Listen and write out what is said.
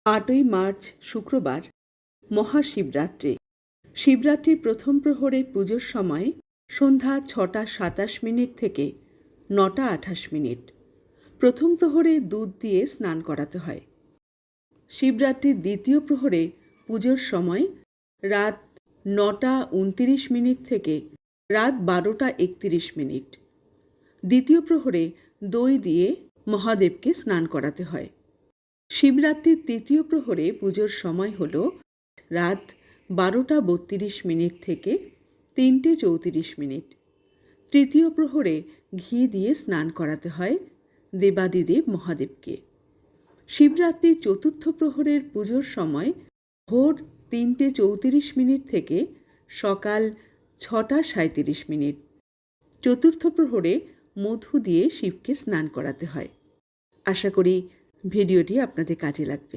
8ই March শুক্রবার মহাশিবরাত্রি। শিবরাত্রির প্রথম প্রহরে পুজোর সময় সন্ধ্যা 6:27 থেকে 9:28। প্রথম প্রহরে দুধ দিয়ে স্নান করাতে হয়। শিবরাত্রির দ্বিতীয় প্রহরে পুজোর সময় রাত 9:29 থেকে রাত 12:31। দ্বিতীয় প্রহরে দই দিয়ে মহাদেবকে স্নান করাতে হয়। শিবরাত্রির তৃতীয় প্রহরে পুজোর সময় হল রাত 12:32 থেকে 3:34। তৃতীয় প্রহরে ঘি দিয়ে স্নান করাতে হয় দেবাদিদেব মহাদেবকে। শিবরাত্রির চতুর্থ প্রহরের পুজোর সময় ভোর 3:34 থেকে সকাল 6:37। চতুর্থ প্রহরে মধু দিয়ে শিবকে স্নান করাতে হয়। আশা করি ভিডিওটি আপনাদের কাজে লাগবে।